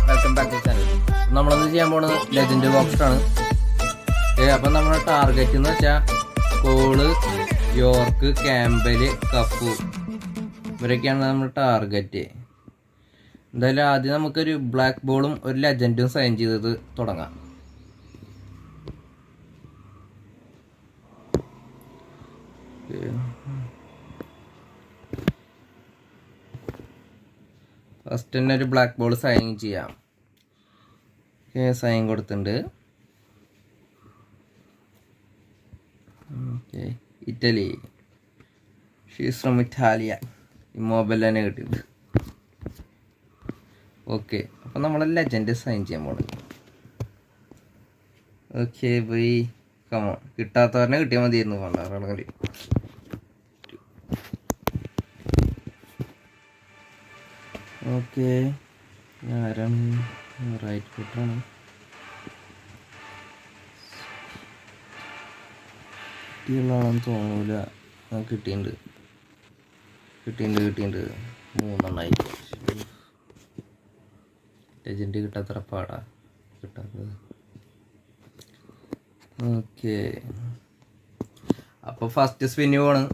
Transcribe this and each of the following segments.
Welcome back to channel. നമ്മളൊന്ന് ചെയ്യാൻ പോണത് ലെജൻഡ് ബോക്സാണ്. അപ്പം നമ്മുടെ ടാർഗറ്റ് എന്ന് വെച്ചാൽ കോള്, യോർക്ക്, ക്യാമ്പല്, കഫു ഇവരൊക്കെയാണ് നമ്മുടെ ടാർഗറ്റ്. എന്തായാലും ആദ്യം നമുക്കൊരു ബ്ലാക്ക് ബോളും ഒരു ലെജൻഡും സൈൻ ചെയ്തത് തുടങ്ങാം. ഫസ്റ്റ് തന്നെ ഒരു ബ്ലാക്ക് ബോൾ സൈൻ ചെയ്യാം. സൈൻ കൊടുത്തിട്ടുണ്ട്. Italy, she's from Italia. ഈ മൊബൈൽ തന്നെ കിട്ടിയിട്ടുണ്ട്. ഓക്കെ, അപ്പം നമ്മൾ ലെജൻഡ് സൈൻ ചെയ്യാൻ പോകണം. Okay bye, come on. കിട്ടാത്തവരനെ കിട്ടിയാൽ മതിയായിരുന്നു. പണ്ടാറകളി ഓക്കെ. ആരാണ്? റൈറ്റ് ഫുട്ടറാണ്. കിട്ടിയുള്ളതാണെന്ന് തോന്നൂല. കിട്ടിയിട്ടുണ്ട്. 3 ലെജൻഡ് കിട്ടാത്ര പാടാ കിട്ടാത്തത്. ഓക്കെ, അപ്പോൾ ഫസ്റ്റ് സ്പിന്ന് പോണ്.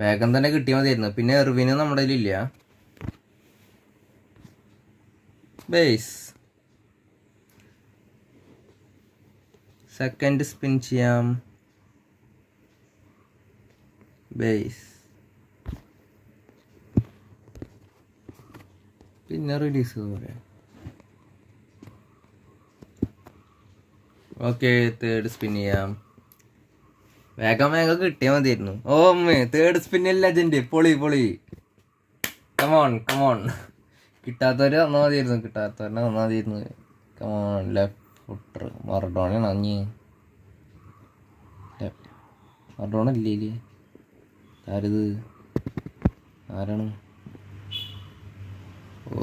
വേഗം തന്നെ കിട്ടിയാൽ മതിയായിരുന്നു. പിന്നെ എർവിന് നമ്മുടെ കയ്യിലില്ല. ബേസ് സെക്കൻഡ് സ്പിൻ ചെയ്യാം. ബേസ് പിന്നെ റിലീസ് പോലെ. ഓക്കെ, തേർഡ് സ്പിൻ ചെയ്യാം. വേഗം കിട്ടിയാൽ മതിയായിരുന്നു. ഓ തേർഡ് സ്പിന്നിൽ ലെജൻഡ്. പൊളി. കമോൺ. കിട്ടാത്തവര് വന്നാൽ മതിയായിരുന്നു. കമോൺ. ലെഫ്റ്റ് ഫുട്ടർ മറഡോണയാണ്. മറഡോണ ഇല്ലേ? ആരാണ്? ഓ,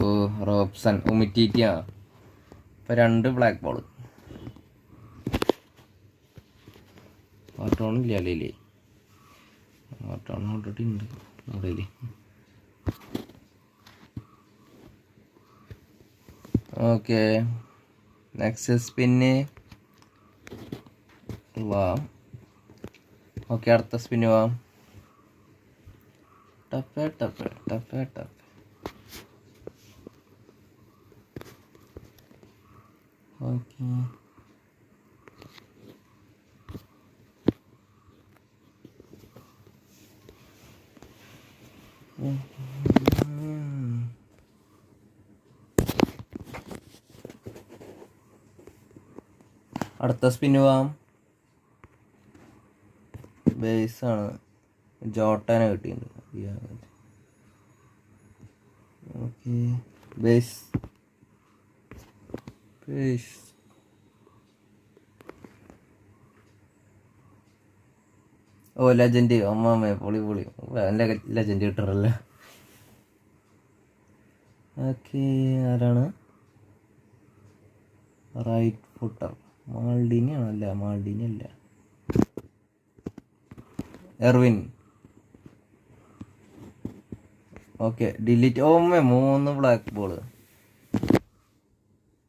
റോബ്സൺ ഉമിറ്റിറ്റിയാ. ഇപ്പം 2 ബ്ലാക്ക് ബോൾ. മറഡോണ ഇല്ല അല്ലേ? മറഡോണ ഓൾറെഡി ഉണ്ട് അവിടെ. ഓക്കെ, നെക്സ്റ്റ് സ്പിന്ന് വാം. ഓക്കെ, അടുത്ത സ്പിന്ന് വാം. ടപ്പ്. ഓക്കെ, അടുത്ത സ്പിന്ന് പോവാം. ബേസാണ്. ജോട്ടാനെ കിട്ടിയിട്ടുണ്ട്. Okay, base. Oh, legend. അമ്മാമേ പൊളി. ലെജൻഡ് കിട്ടറല്ലേ. ഓക്കെ, ആരാണ്? Right footer. മാൾഡീനി അല്ല. Irwin. Okay, delete. 3 black ball.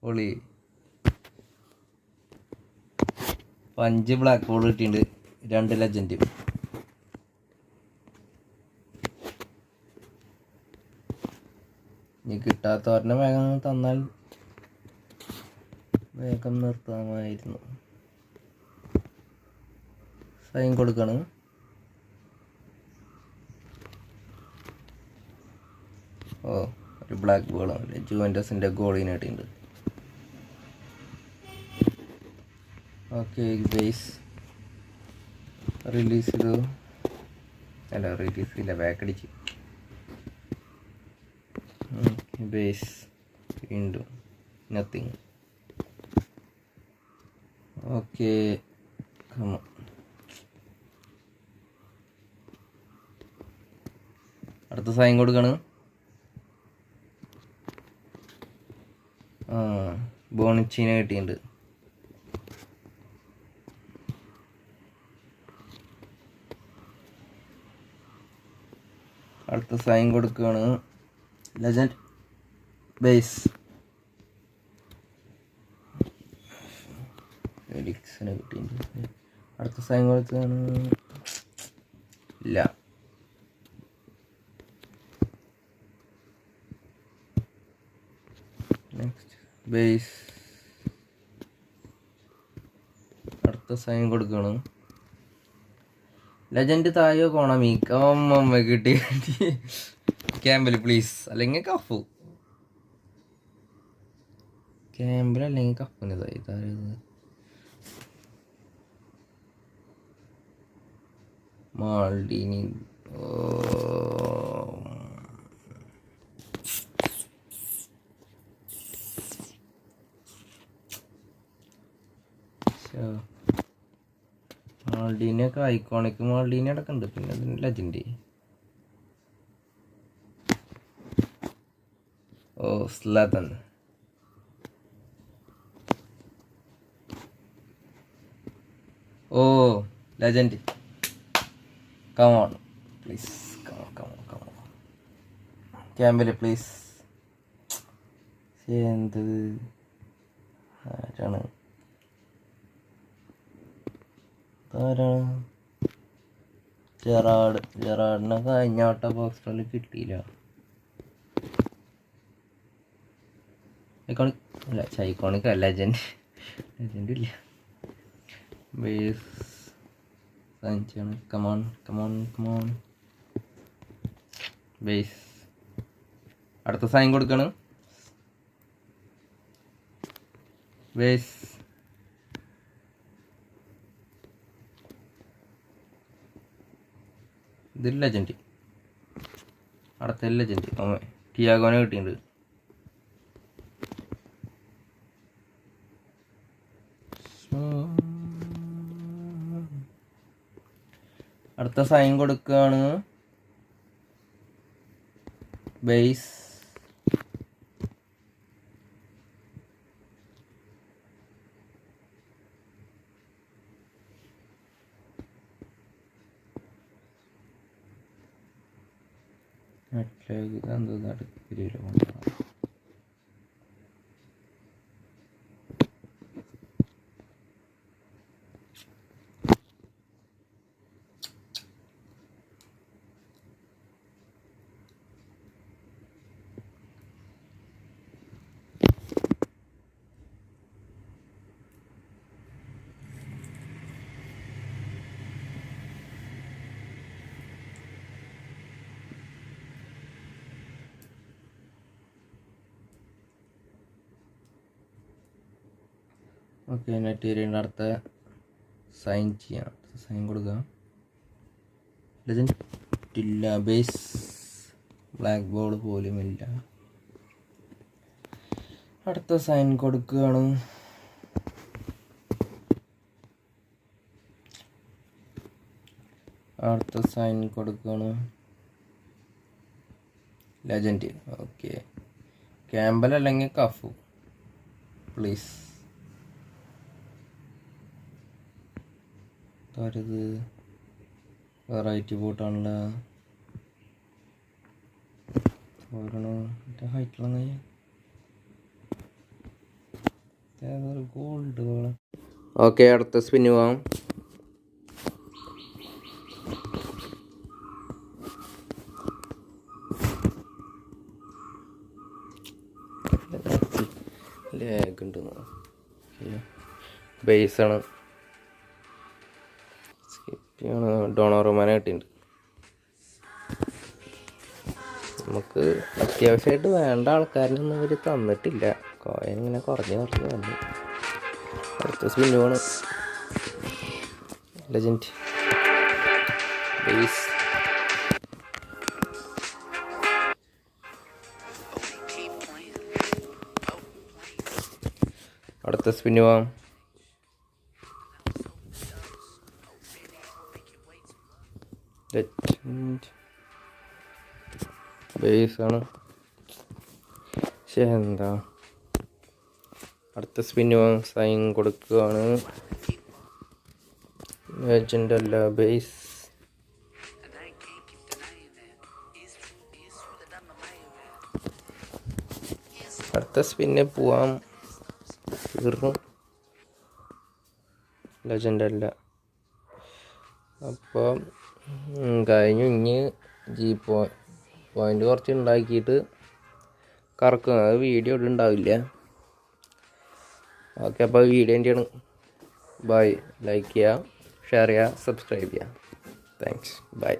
പൊളി. 5 ബ്ലാക്ക് ബോൾ കിട്ടിയിട്ടുണ്ട്. 2 ലെജൻഡ്. ഇനി കിട്ടാത്തവരനെ വേഗം തന്നാൽ വേഗം നിർത്താമായിരുന്നു. സൈൻ കൊടുക്കാണ്. ഓ, ഒരു ബ്ലാക്ക് ബോളാണ്. ജുവൻറ്റസിൻ്റെ ഗോളിന് കിട്ടിയിട്ടുണ്ട്. ഓക്കെ, ബേസ് റിലീസ് ചെയ്തു. റിലീസ് ചെയ്യില്ല, ബാക്കടിച്ച്. ബേസ് വീണ്ടും നത്തിങ്. ഓക്കെ, അടുത്ത സൈൻ കൊടുക്കാണ്. ബോണിച്ചീനെ കിട്ടിയിട്ടുണ്ട്. അടുത്ത സൈൻ കൊടുക്കുകയാണ്. ലെജൻഡ് ബേസ് എലിക്സിനെ കിട്ടിയിട്ടുണ്ട്. അടുത്ത സൈൻ കൊടുക്കുകയാണ്. ഇല്ല. Next base. അടുത്ത സൈൻ കൊടുക്കണം. ലെജൻഡ് തായോ കോണമി അമ്മ കിട്ടി. ക്യാമ്പൽ പ്ലീസ്, അല്ലെങ്കിൽ കഫു. ക്യാമ്പൽ അല്ലെങ്കിൽ കഫുന് ഇതായത് മാൾഡീനി. മാൾഡീനിയൊക്കെ ഐക്കോണിക് മാൾഡീനി അടക്കമുണ്ട്. പിന്നെ അതിന് legend. Zlatan. Legend. Come on, please. Come on. Campbell please. എന്ത് ആരാണ്? ജെറാഡിനെ കഴിഞ്ഞ വട്ട ബോക്സിൽ കിട്ടിയില്ല. ഐക്കോണിക് അല്ല, ഐക്കോണിക് അല്ല, ലെജൻഡ് ഇല്ല. Base sign. Come on base. അടുത്ത സൈൻ കൊടുക്കാണ്. ബേസ്. ഇത് ലെജൻഡ്. അടുത്ത ലെജൻഡ്. ടിയാഗോനെ കിട്ടിയിട്ടുണ്ട്. അടുത്ത സൈൻ കൊടുക്കുകയാണ്. ബേസ്. എന്തോ നടക്കില്ല. ഓക്കെ, നെറ്റ് അടുത്ത സൈൻ ചെയ്യാം. സൈൻ കൊടുക്കാം. ലെജൻഡ് ഇല്ല. ബേസ്. ബ്ലാക്ക് ബോൾ പോലും ഇല്ല. അടുത്ത സൈൻ കൊടുക്കുകയാണ്. ലെജൻഡ്. ഓക്കെ, ക്യാമ്പൽ അല്ലെങ്കിൽ കഫു പ്ലീസ്. ഇത് വെറൈറ്റി ബോട്ടാണല്ലോ. ഹൈറ്റുള്ള ഗോൾഡ്. ഓക്കെ, അടുത്ത സ്പിന്ന് പോവാം. ലാഗ് ഉണ്ട്. ബേസാണ്. ഡോണോറുമാനെ കിട്ടിയിട്ടുണ്ട്. നമുക്ക് അത്യാവശ്യമായിട്ട് വേണ്ട ആൾക്കാരനൊന്നും ഇവർ തന്നിട്ടില്ല. കോയിൻ ഇങ്ങനെ കുറഞ്ഞ് വന്നു. അടുത്ത സ്പിന്ന് പോണ്. ലെജൻഡ്. ബേസ്. അടുത്ത സ്പിന്ന് പോവാം. ബേസാണ്. എന്താ അടുത്ത സ്പിന്ന് സൈൻ കൊടുക്കുകയാണ്. ലെജൻഡ് അല്ല, ബേസ്. അടുത്ത സ്പിന്നെ പോവാം. തീർന്നു, ലെജൻഡ് അല്ല. അപ്പോൾ കഴിഞ്ഞു. ഇനി പോയിൻ്റ് കുറച്ച് ഉണ്ടാക്കിയിട്ട് കറക്കും. അത് വീഡിയോ ഉണ്ടാവില്ല. ഓക്കെ, അപ്പോൾ വീഡിയോ തന്നെയാണ്. ബൈ. ലൈക്ക് ചെയ്യുക, ഷെയർ ചെയ്യുക, സബ്സ്ക്രൈബ് ചെയ്യുക. താങ്ക്സ്. ബൈ.